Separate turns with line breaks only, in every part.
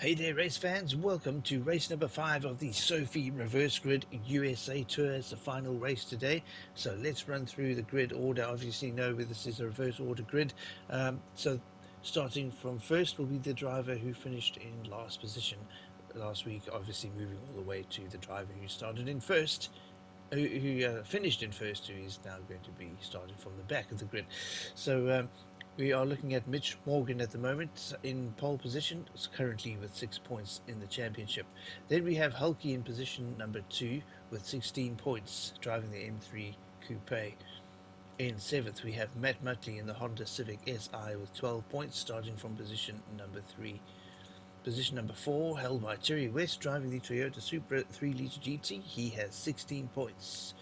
Hey there, race fans. Welcome to race number 5 of the SOPHIE Reverse Grid USA Tour. It's the final race today. So let's run through the grid order. Obviously, know this is a reverse order grid. So starting from first will be the driver who finished in last position last week, obviously moving all the way to the driver who started in first. Who finished in first, who is now going to be starting from the back of the grid. So we are looking at Mitch Morgan at the moment in pole position, currently with 6 points in the championship. Then we have Hulky in position number 2 with 16 points, driving the M3 Coupe. In 7th, we have Matt Mutley in the Honda Civic SI with 12 points, starting from position number 3. Position number 4 held by Terry West, driving the Toyota Supra 3-litre GT. He has 16 points.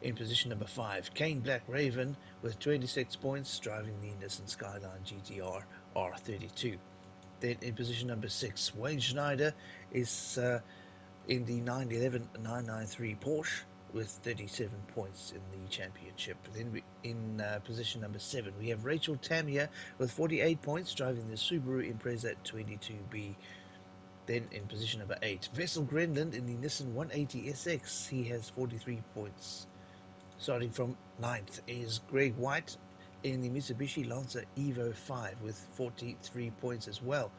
In position number 5, Kane Black Raven with 26 points, driving the Nissan Skyline GTR R32. Then in position number 6, Wayne Schneider is in the 911 993 Porsche with 37 points in the championship. Then in position number 7, we have Rachel Tamiya with 48 points, driving the Subaru Impreza 22B. Then in position number 8, Vessel Grenland in the Nissan 180SX. He has 43 points. Starting from 9th is Greg White in the Mitsubishi Lancer Evo 5 with 43 points as well.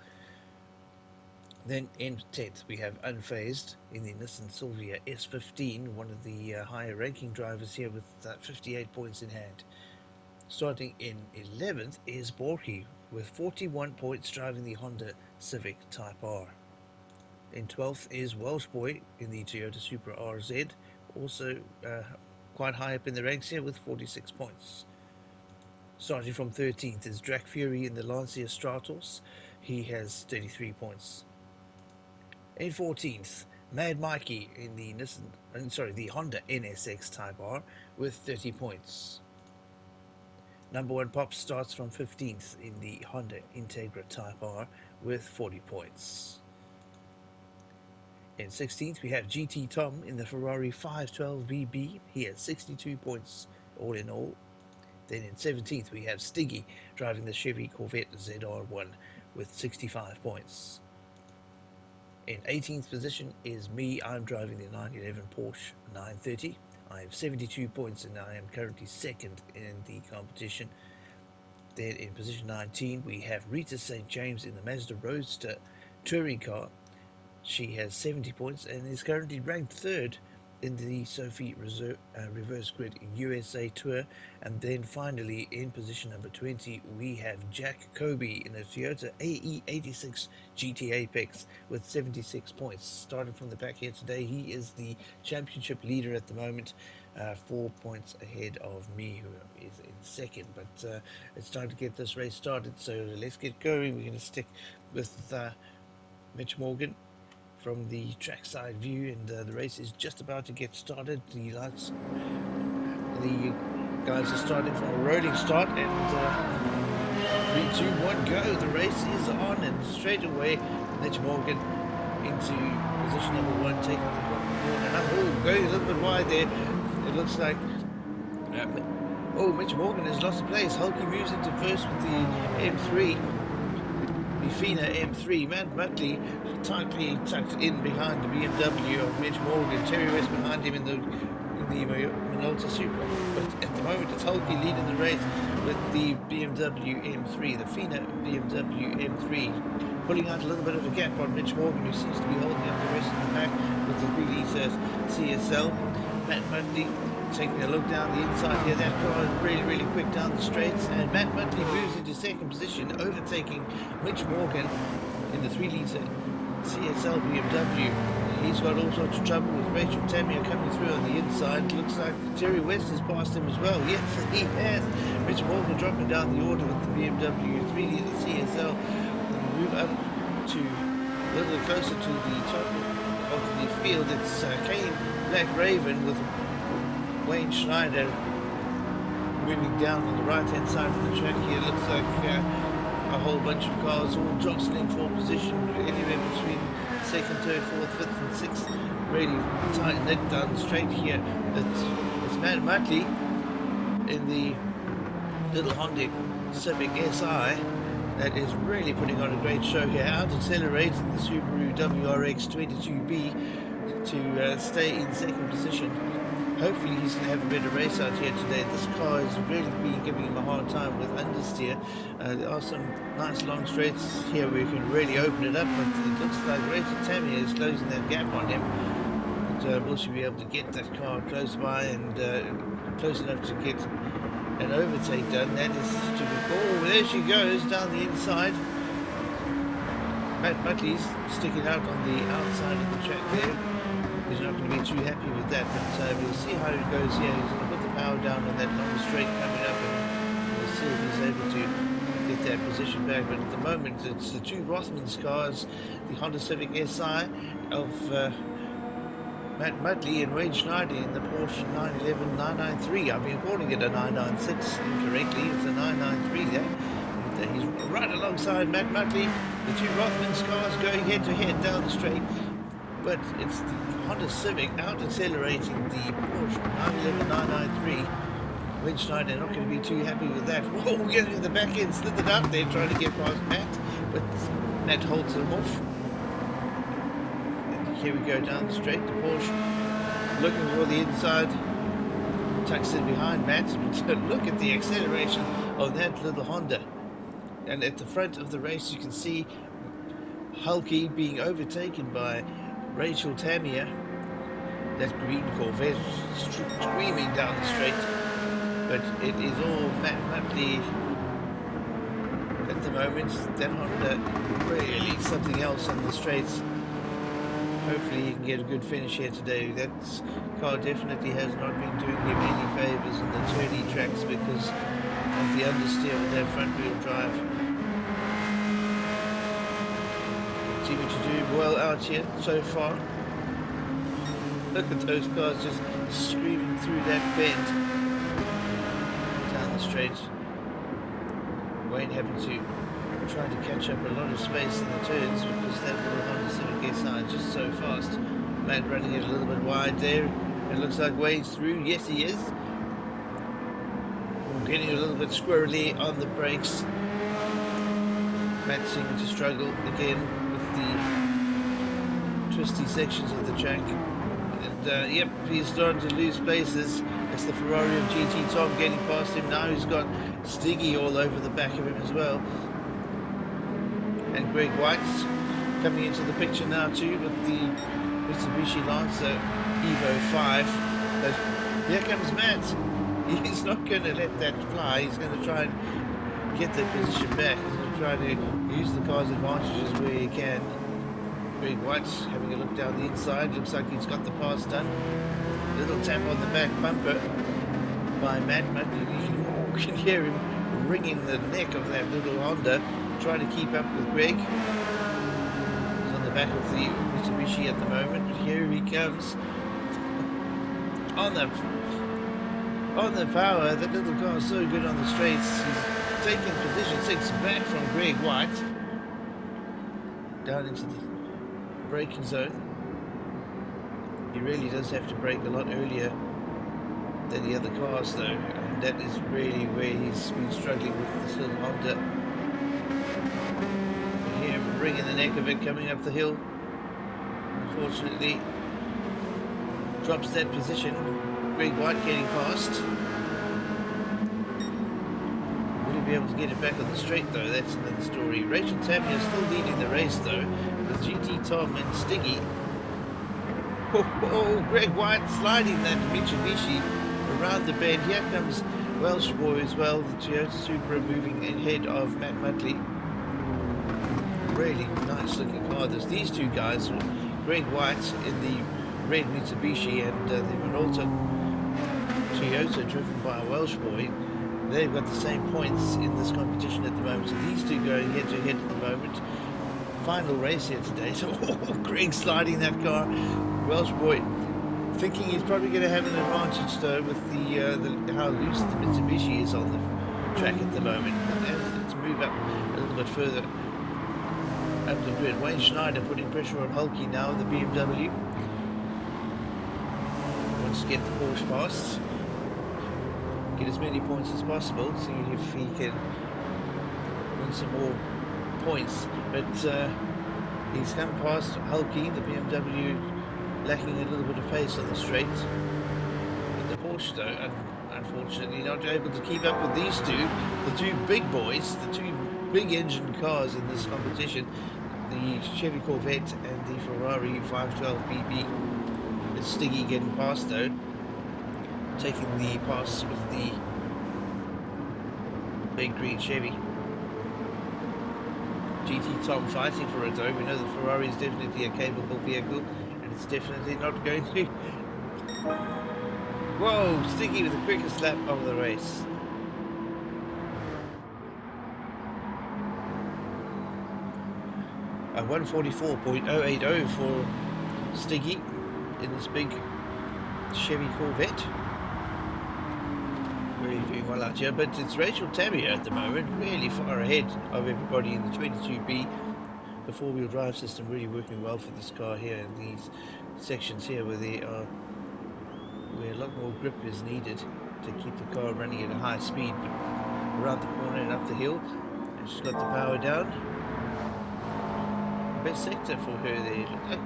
Then in 10th we have Unfazed in the Nissan Silvia S15, one of the higher ranking drivers here with 58 points in hand. Starting in 11th is Borky with 41 points, driving the Honda Civic Type R. In 12th is Welsh Boy in the Toyota Supra RZ, also quite high up in the ranks here with 46 points. Starting from 13th is Drac Fury in the Lancia Stratos. He has 33 points. In 14th, Mad Mikey in the Honda NSX Type R with 30 points. Number 1 Pop starts from 15th in the Honda Integra Type R with 40 points. In 16th, we have GT Tom in the Ferrari 512BB. He has 62 points all in all. Then in 17th, we have Stiggy driving the Chevy Corvette ZR1 with 65 points. In 18th position is me. I'm driving the 911 Porsche 930. I have 72 points and I am currently second in the competition. Then in position 19, we have Rita St. James in the Mazda Roadster touring car. She has 70 points and is currently ranked third in the SOPHIE Reverse Grid USA Tour. And then finally in position number 20 we have Jack Kobe in a Toyota AE86 GT Apex with 76 points. Started from the back here today, he is the championship leader at the moment, 4 points ahead of me, who is in second. But it's time to get this race started, so let's get going. We're going to stick with Mitch Morgan from the trackside view, and the race is just about to get started. The guys are starting from a rolling start, and 3, 2, 1, go. The race is on, and straight away Mitch Morgan into position number 1, taking the corner. Going a little bit wide there. It looks like Mitch Morgan has lost the place. Hulky moves into first with the M3. The Fina M3, Matt Mutley tightly tucked in behind the BMW of Mitch Morgan, Terry West behind him in the Minolta Supra. But at the moment it's Hulky leading the race with the BMW M3, the Fina BMW M3, pulling out a little bit of a gap on Mitch Morgan, who seems to be holding up the rest of the pack with the 3-litre CSL. Matt Mutley taking a look down the inside here. That car is really, really quick down the straights, and Matt Mutley moves into second position, overtaking Mitch Morgan in the 3-litre CSL BMW. He's got all sorts of trouble with Rachel Tamiya coming through on the inside. Looks like Terry West has passed him as well. Yes, he has. Mitch Morgan dropping down the order with the BMW 3-litre CSL. And move up to a little closer to the top of the field. It's Kane Black Raven with Wayne Schneider moving down on the right hand side of the track here. Looks like a whole bunch of cars all jostling for position, anywhere between second, third, fourth, fifth and sixth. Really tight knit down the straight here. It's Matt Mutley in the little Honda Civic SI that is really putting on a great show here, out accelerating the Subaru WRX 22B to stay in second position. Hopefully he's going to have a better race out here today. This car has really been giving him a hard time with understeer. There are some nice long straights here where you can really open it up, but it looks like Rachel Tammy is closing that gap on him. But will she be able to get that car close by and close enough to get an overtake done? That is to be... Oh, there she goes down the inside. Matt Buckley's sticking out on the outside of the track there. He's not going to be too happy with that, but we'll see how it goes here. He's going to put the power down on that long straight coming up, and we'll see if he's able to get that position back. But at the moment, it's the two Rothmans cars, the Honda Civic SI of Matt Mudley and Wade Schneider in the Porsche 911 993. I've been calling it a 996 incorrectly. It's a 993 there. And, he's right alongside Matt Mudley. The two Rothmans cars going head to head down the straight. But it's the Honda Civic out accelerating the Porsche 911 993. Wade Schneider not going to be too happy with that. Whoa, getting the back end slithered out there trying to get past Matt. But Matt holds him off. Here we go down the straight. The Porsche looking for the inside, tucks in behind Matt. Look at the acceleration of that little Honda. And at the front of the race, you can see Hulky being overtaken by Rachel Tamiya. That green Corvette screaming down the straight. But it is all Matt Mudley at the moment. That Honda really something else on the straights. Hopefully he can get a good finish here today. That car definitely has not been doing him any favours on the turny tracks because of the understeer with that front wheel drive. Seeming to do well out here so far. Look at those cars just screaming through that bend. Down the straight. Wayne having to trying to catch up a lot of space in the turns because that little Honda Civic SI is just so fast. Matt running it a little bit wide there. It looks like Wayne's through. Yes, he is. Getting a little bit squirrely on the brakes. Matt seeming to struggle again with the twisty sections of the track. And yep, he's starting to lose places. It's the Ferrari of GT Tom getting past him. Now he's got Stiggy all over the back of him as well. And Greg White's coming into the picture now too with the Mitsubishi Lancer Evo 5. But here comes Matt. He's not going to let that fly. He's going to try and get the position back. He's going to try to use the car's advantages where he can. Greg White's having a look down the inside. Looks like he's got the pass done. Little tap on the back bumper by Matt. You can hear him wringing the neck of that little Honda, trying to keep up with Greg. He's on the back of the Mitsubishi at the moment, but here he comes on the power. That little car is so good on the straights. He's taking position 6 back from Greg White down into the braking zone. He really does have to brake a lot earlier than the other cars though, and that is really where he's been struggling with this little Honda. You hear him wringing the neck of it coming up the hill. Unfortunately, drops that position. Greg White getting past. Will he be able to get it back on the straight though? That's another story. Rachel Tamiya still leading the race though, with GT Tom and Stiggy. Oh, Greg White sliding that Mitsubishi around the bend. Here comes Welsh Boy as well, the Toyota Supra moving ahead of Matt Mudley. Really nice looking car. There's these two guys, Greg White in the red Mitsubishi and the Minolta Toyota driven by a Welsh Boy. They've got the same points in this competition at the moment. So these two going head to head at the moment. Final race here today. So Greg sliding that car. Welsh Boy thinking he's probably going to have an advantage though with the how loose the Mitsubishi is on the track at the moment. Let's move up a little bit further up the grid. Wayne Schneider putting pressure on Hulky now, the BMW. Wants to get the Porsche past. Get as many points as possible, see if he can win some more points, but he's come past Hulky, the BMW, lacking a little bit of pace on the straight. But the Porsche, though, unfortunately not able to keep up with these two, the two big boys, the two big engine cars in this competition, the Chevy Corvette and the Ferrari 512 BB. It's Stiggy getting past, though, taking the pass with the big green Chevy. GT Tom fighting for it, though. We know the Ferrari is definitely a capable vehicle, and it's definitely not going to. Whoa, Stiggy with the quickest lap of the race. A 144.080 for Stiggy in this big Chevy Corvette. Really doing well out here, but it's Rachel Tamier at the moment, really far ahead of everybody in the 22B. The four-wheel drive system really working well for this car here in these sections here where a lot more grip is needed to keep the car running at a high speed. But around the corner and up the hill, and she's got the power down. Best sector for her there, look,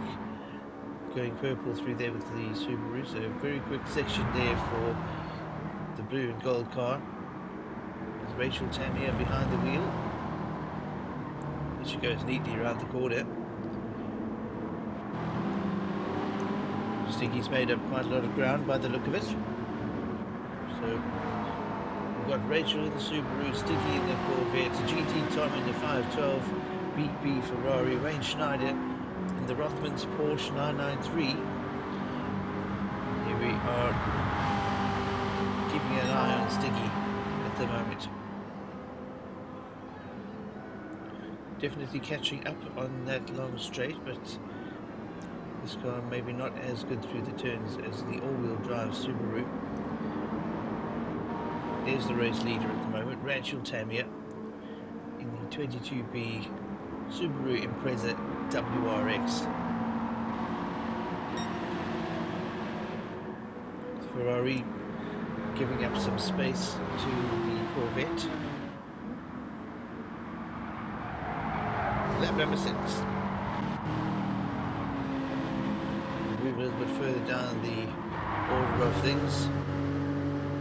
going purple through there with the Subaru. So a very quick section there for the blue and gold car. There's Rachel Tamier behind the wheel. She goes neatly around the corner. Stiggy's made up quite a lot of ground by the look of it. So we've got Rachel in the Subaru, Stiggy in the Corvette, GT Tom in the 512 BB Ferrari, Wayne Schneider in the Rothmans Porsche 993. Here we are keeping an eye on Stiggy at the moment. Definitely catching up on that long straight, but this car maybe not as good through the turns as the all-wheel drive Subaru. There's the race leader at the moment, Rachel Tamier, in the 22B Subaru Impreza WRX. Ferrari giving up some space to the Corvette. Lap number 6. Move a little bit further down the order of things.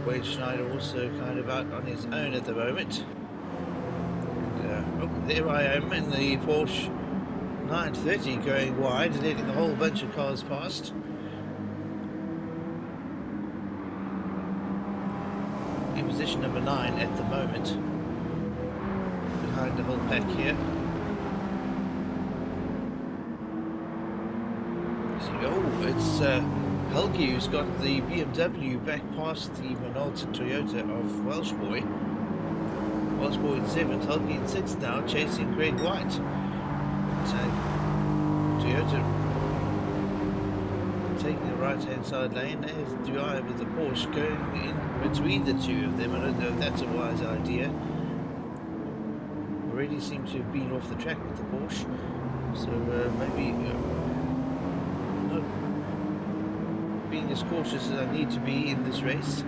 Wade Schneider also kind of out on his own at the moment. And, oh, there I am in the Porsche 930 going wide, letting a whole bunch of cars past. In position number 9 at the moment, behind the whole pack here. Oh, it's Helgi who's got the BMW back past the Minolta Toyota of Welsh Boy. Welsh Boy in 7th, Helgi in 6th now, chasing Greg White. Toyota taking the right-hand side lane. There's Duai with the Porsche going in between the two of them. I don't know if that's a wise idea. Already seem to have been off the track with the Porsche, so maybe not being as cautious as I need to be in this race.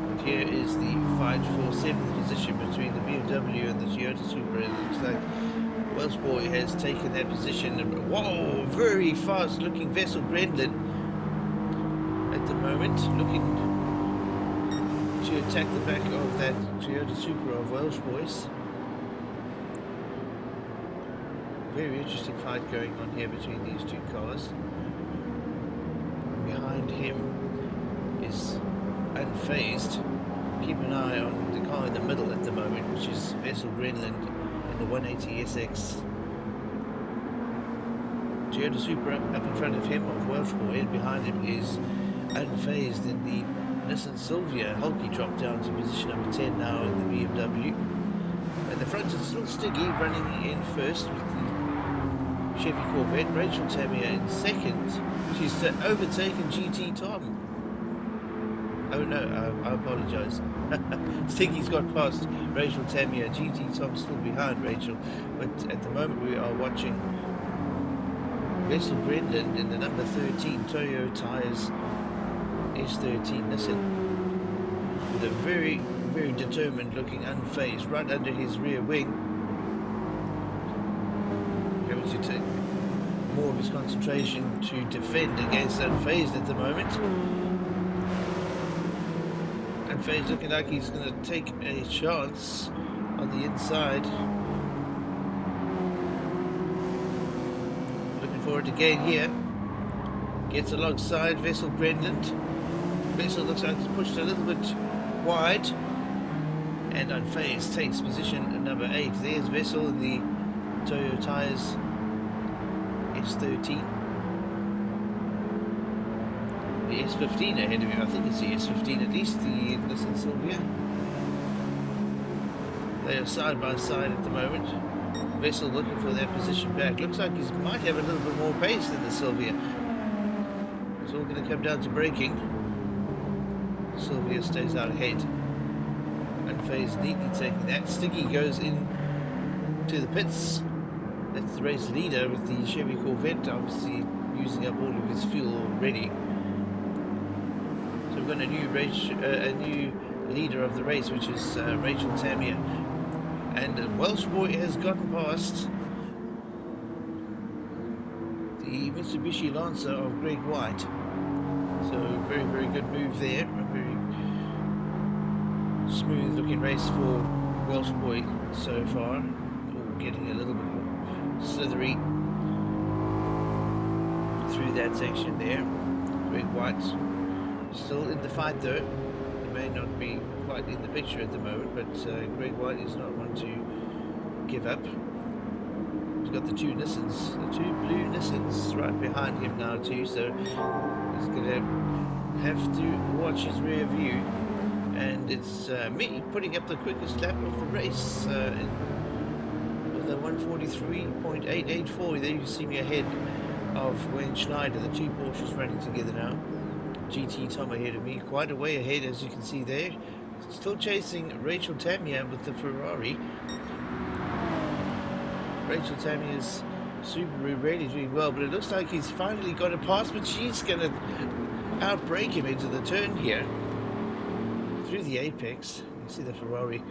But here is the fight for 7th position between the BMW and the Toyota Supra. It looks like Welsh Boy has taken that position. Whoa, very fast looking Vessel Grendlin at the moment, looking to attack the back of that Toyota Supra of Welsh Boys. Very interesting fight going on here between these two cars. Behind him is Unfazed. Keep an eye on the car in the middle at the moment, which is Vessel Greenland in the 180SX. Toyota Supra up in front of him of Welsh Boy, and behind him is Unfazed in the Nissan Silvia. Hulky dropped down to position number 10 now in the BMW. And the front is still Stiggy running in first with the Chevy Corvette. Rachel Tamier in 2nd. She's overtaken GT Tom. Oh no, I apologise. Stiggy's got past Rachel Tamier. GT Tom's still behind Rachel. But at the moment we are watching Vessel Brendan in the number 13 Toyo Tyres S13 Nissan with a very, very determined looking, unfazed, right under his rear wing. Going to take more of his concentration to defend against unfazed at the moment. Unfazed looking like he's going to take a chance on the inside. Looking for it again here. Gets alongside Vessel Brendan. Vessel looks like he's pushed a little bit wide. And Unfazed takes position number 8. There's Vessel in the Toyo Tires S13. The S15 ahead of him. I think it's the S15 at least, the Nissan Silvia. They are side by side at the moment. Vessel looking for that position back. Looks like he might have a little bit more pace than the Silvia. It's all going to come down to braking. Silvia stays out ahead. Unfazed neatly taking that. Sticky goes in to the pits. That's the race leader with the Chevy Corvette, obviously using up all of his fuel already. So we've got a new leader of the race, which is Rachel Tamiya. And Welsh Boy has gotten past the Mitsubishi Lancer of Greg White. So very, very good move there. A very smooth looking race for Welsh Boy so far. Ooh, getting a little bit more slithery through that section there. Greg White still in the fight though. He may not be quite in the picture at the moment, but Greg White is not one to give up. He's got the two Nissans, the two blue Nissans right behind him now too, so he's going to have to watch his rear view. And it's me putting up the quickest lap of the race with a 1:43.884. There you see me ahead of Wayne Schneider, the two Porsches running together now. GT Tom ahead of me, quite a way ahead as you can see there. Still chasing Rachel Tamiya with the Ferrari. Rachel Tamiya's Subaru really doing well, but it looks like he's finally got a pass, but she's going to outbrake him into the turn here. Through the apex, you see the Ferrari.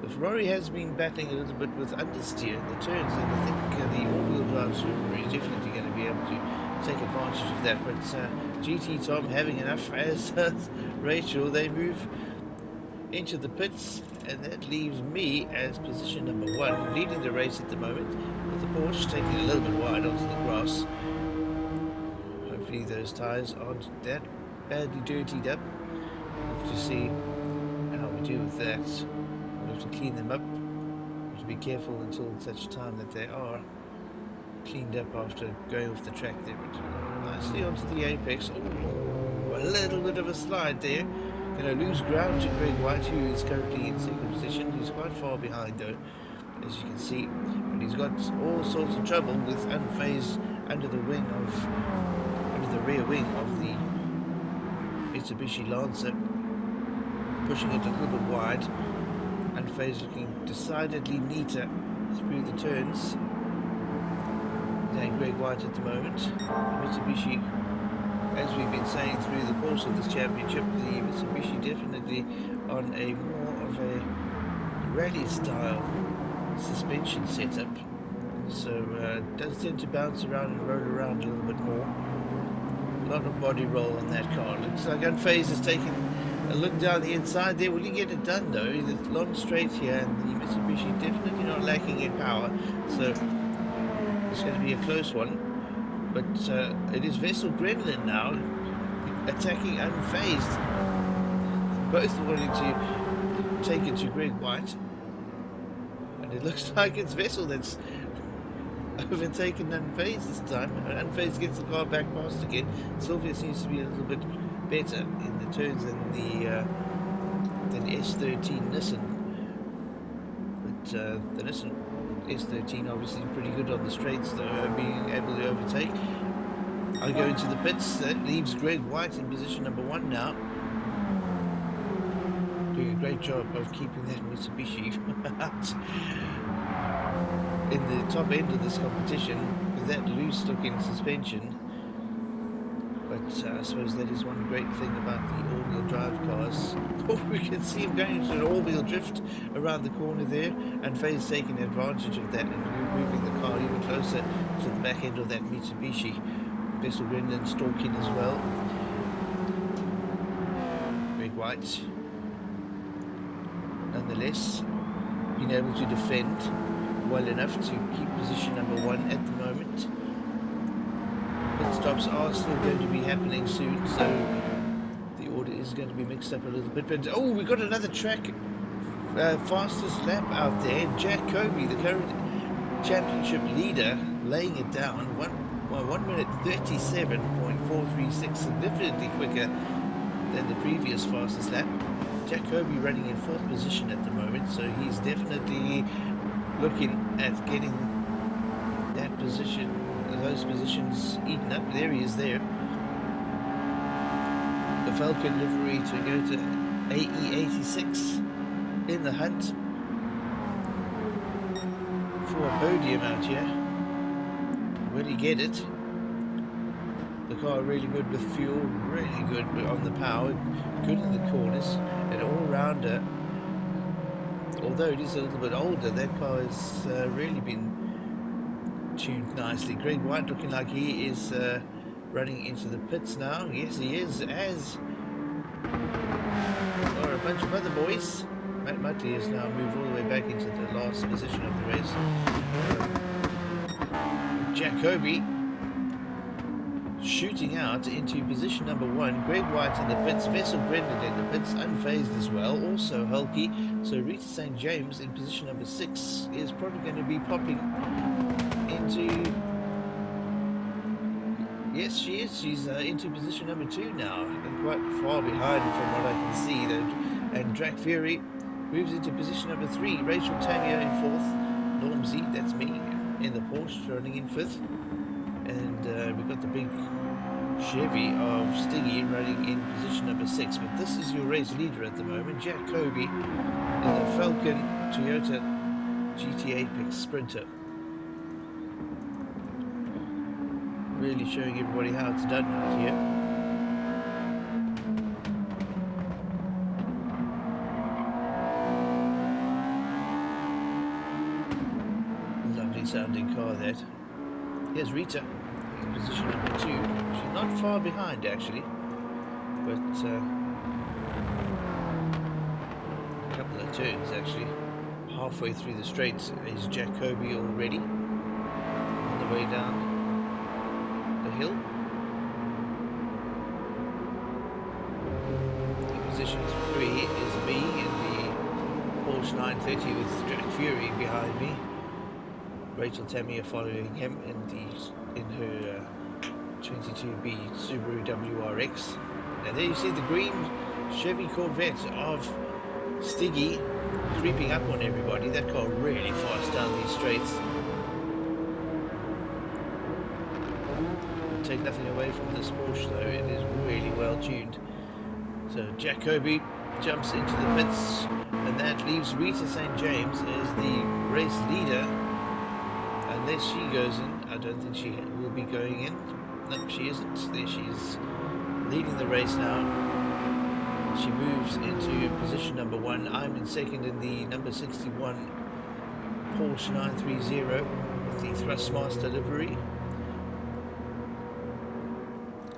The Ferrari has been battling a little bit with understeer in the turns, and I think the all-wheel drive Subaru is definitely going to be able to take advantage of that. But GT Tom having enough, as Rachel. They move into the pits, and that leaves me as position number 1, leading the race at the moment, with the Porsche taking a little bit wide onto the grass. Hopefully those tyres aren't that badly dirtied up. We'll have to see how we do with that. We'll have to clean them up. We have to be careful until such time that they are cleaned up after going off the track there. But nicely onto the apex. Ooh, a little bit of a slide there. Going to lose ground to Greg White, who is currently in second position. He's quite far behind though, as you can see. But he's got all sorts of trouble with Unfazed under the rear wing of the Mitsubishi Lancer, pushing it a little bit wide. Unfazed looking decidedly neater through the turns than Greg White at the moment. Mitsubishi, as we've been saying through the course of this championship, the Mitsubishi definitely on a more of a rally style suspension setup, so it does tend to bounce around and roll around a little bit more. A lot of body roll on that car. Looks like Unfazed is taking a look down the inside there. Will he get it done though? It's long straight here, and the Mitsubishi definitely not lacking in power, so it's going to be a close one. But it is Vessel Gremlin now attacking Unfazed. Both wanting to take it to Greg White, and it looks like it's Vessel that's overtaken Unfazed this time. Unfazed gets the car back past again. Sylvia seems to be a little bit better in the turns than the S13 Nissan, but the Nissan S13 obviously pretty good on the straights though, being able to overtake. I go into the pits. That leaves Greg White in position number 1 now, doing a great job of keeping that Mitsubishi out in the top end of this competition with that loose looking suspension. But But I suppose that is one great thing about the all-wheel drive cars. Oh, we can see him going into an all-wheel drift around the corner there, and Faye's taking advantage of that and moving the car even closer to the back end of that Mitsubishi. Bessel Gremlin stalking as well. Greg White, nonetheless, been able to defend well enough to keep position number 1 at the moment. Pit stops are still going to be happening soon, so the order is going to be mixed up a little bit. But oh, we got another track fastest lap out there. Jack Kobe, the current championship leader, laying it down. 1 minute 37.436, significantly quicker than the previous fastest lap. Jack Kobe running in 4th position at the moment, so he's definitely looking at getting that position, those positions eaten up. There he is there. The Falcon livery to go to AE86 in the hunt for a podium out here. Will he get it? The car really good with fuel, really good on the power, good in the corners, an all-rounder. Although it is a little bit older, that car has really been tuned nicely. Greg White looking like he is running into the pits now. Yes, he is, as are a bunch of other boys. Matt Muttley has now moved all the way back into the last position of the race. Jack Kobe shooting out into position number 1. Greg White in the pits, Bessel Gremlin in the pits, unfazed as well, also Hulky. So Rita St. James in position number 6 is probably going to be popping into... Yes, she is. She's into position number 2 now, and quite far behind from what I can see. And Drac Fury moves into position number 3. Rachel Tamiya in 4th. Normsy, that's me, in the Porsche, running in 5th. And we've got the big Chevy of Stiggy running in position number 6. But this is your race leader at the moment, Jack Kobe, in the Falcon Toyota GT Apex Sprinter. Really showing everybody how it's done out here. Lovely sounding car that. Here's Rita in position number 2. She's not far behind actually, but a couple of turns actually. Halfway through the straight is Jack Kobe already on the way down the hill. In position 3 is me in the Porsche 930 with Drac Fury behind me. Rachel Tamiya following him in her 22B Subaru WRX. And there you see the green Chevy Corvette of Stiggy creeping up on everybody. That car really fast down these straights. Take nothing away from this Porsche though, it is really well tuned. So Jack Kobe jumps into the pits, and that leaves Rita St. James as the race leader. Unless she goes in, I don't think she will be going in. No, she isn't. There she is, leading the race now. She moves into position number 1. I'm in second in the number 61 Porsche 930 with the Thrustmaster livery.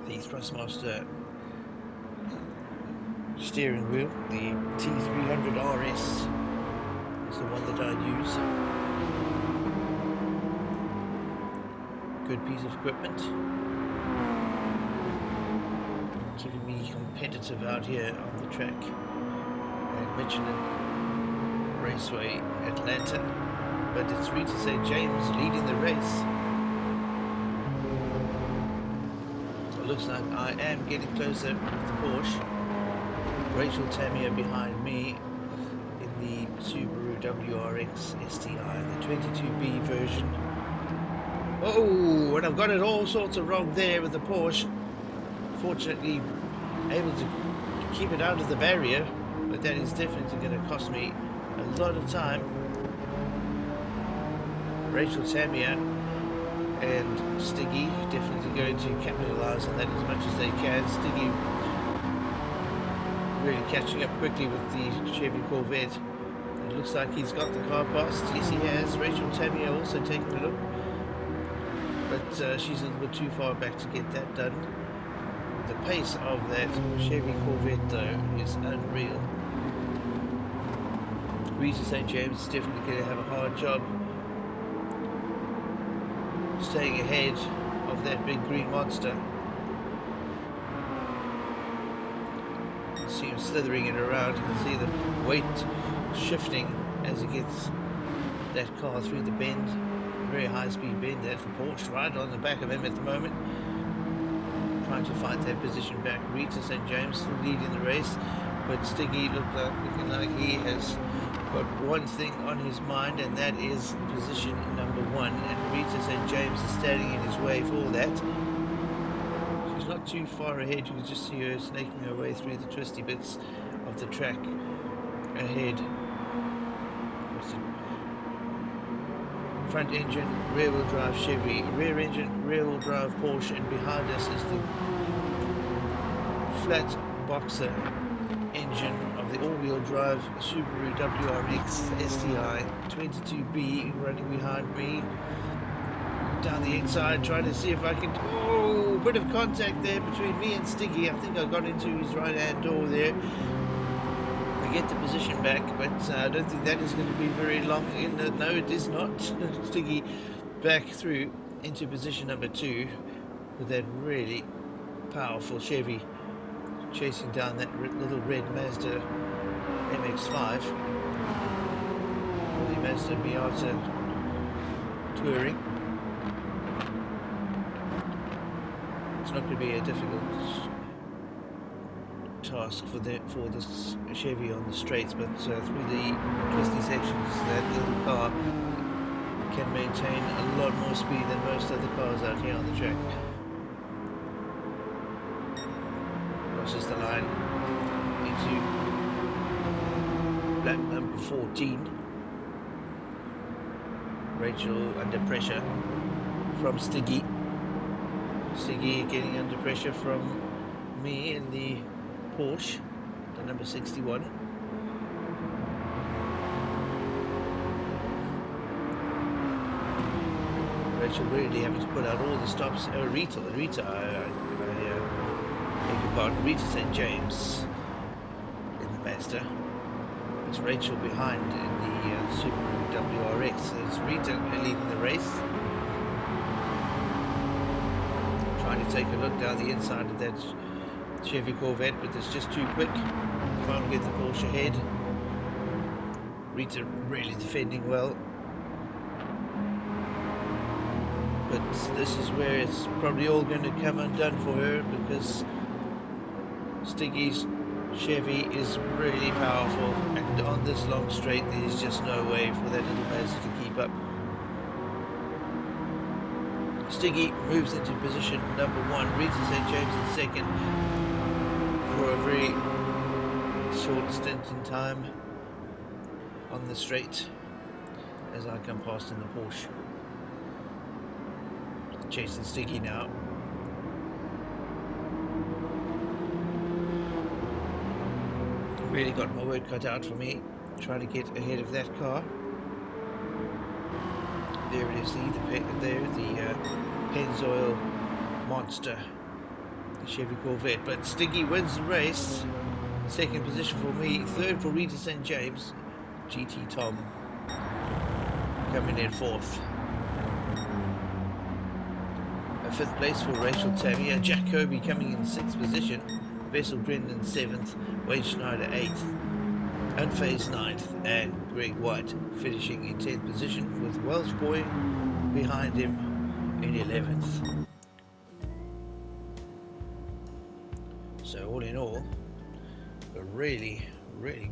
The Thrustmaster steering wheel, the T300 RS is the one that I use. Good piece of equipment, keeping me competitive out here on the track at Michelin Raceway, Atlanta. But it's Rita St. James leading the race. It looks like I am getting closer with the Porsche. Rachel Tamiya behind me in the Subaru WRX STI, the 22B version. Oh, and I've got it all sorts of wrong there with the Porsche. Fortunately, able to keep it out of the barrier, but that is definitely going to cost me a lot of time. Rachel Tamiya and Stiggy definitely going to capitalise on that as much as they can. Stiggy really catching up quickly with the Chevy Corvette. It looks like he's got the car passed. Yes, he has. Rachel Tammy also taking a look, but she's a little bit too far back to get that done. The pace of that Chevy Corvette, though, is unreal. Rita St. James is definitely going to have a hard job staying ahead of that big green monster. You see him slithering it around. You can see the weight shifting as he gets that car through the bend. Very high speed bend there for Porsche, right on the back of him at the moment. Trying to find that position back. Rita St. James still leading the race, but Stiggy looking like he has got one thing on his mind, and that is position number 1, and Rita St. James is standing in his way for that. She's not too far ahead. You can just see her snaking her way through the twisty bits of the track ahead. Front engine, rear wheel drive Chevy, rear engine, rear wheel drive Porsche, and behind us is the flat boxer engine of the all-wheel drive Subaru WRX STI 22B running behind me. Down the inside, trying to see if I can. Oh, bit of contact there between me and Stiggy. I think I got into his right-hand door there. I get the position back, but I don't think that is going to be very long. No, it is not. Stiggy back through into position number 2 with that really powerful Chevy chasing down that little red Mazda MX-5, the Mazda Miata Touring. It's not going to be a difficult task for this Chevy on the straights, but through the twisty sections, that little car can maintain a lot more speed than most other cars out here on the track. Crosses the line into lap number 14. Rachel under pressure from Stiggy. Stiggy getting under pressure from me in the Porsche, the number 61. Rachel really having to put out all the stops. Rita, Rita St. James in the Mazda. It's Rachel behind in the Subaru WRX. So it's Rita leading the race. Trying to take a look down the inside of that Chevy Corvette, but it's just too quick. Can't get the Porsche ahead. Rita really defending well. But this is where it's probably all going to come undone for her, because Stiggy's Chevy is really powerful, and on this long straight there's just no way for that little Mazda to keep up. Stiggy moves into position number 1, Rita St. James in second for a very short stint in time on the straight as I come past in the Porsche. Chasing Stiggy now. Really got my work cut out for me, trying to get ahead of that car. There it is, the Pennzoil monster, the Chevy Corvette. But Stiggy wins the race. Second position for me, third for Rita St. James. GT Tom coming in fourth. A fifth place for Rachel Tammy. Jack Kirby coming in sixth position. Vessel Brendan 7th, Wayne Schneider 8th, Unfazed 9th, and Greg White finishing in 10th position, with Welsh Boy behind him in 11th. So all in all, a really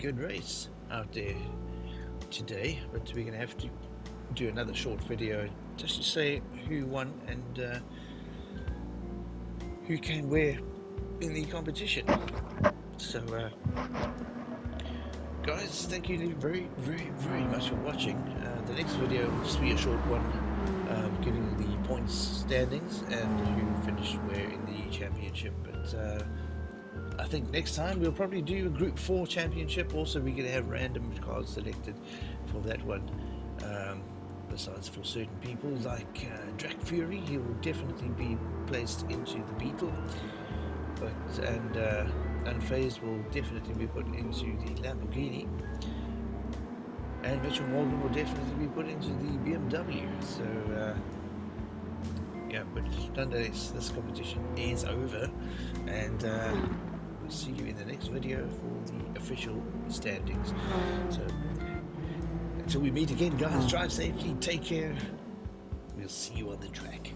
good race out there today, but we're going to have to do another short video just to say who won and who came where in the competition. So guys, thank you very much for watching. The next video will just be a short one giving the points standings and who finished where in the championship. But I think next time we'll probably do a Group 4 championship. Also, we're going to have random cars selected for that one. Besides, for certain people like Drac Fury, he will definitely be placed into the Beetle. And Unfazed will definitely be put into the Lamborghini. And Mitchell Morgan will definitely be put into the BMW. So, yeah, but nonetheless, this competition is over. And we'll see you in the next video for the official standings. So, until we meet again, guys, drive safely, take care. We'll see you on the track.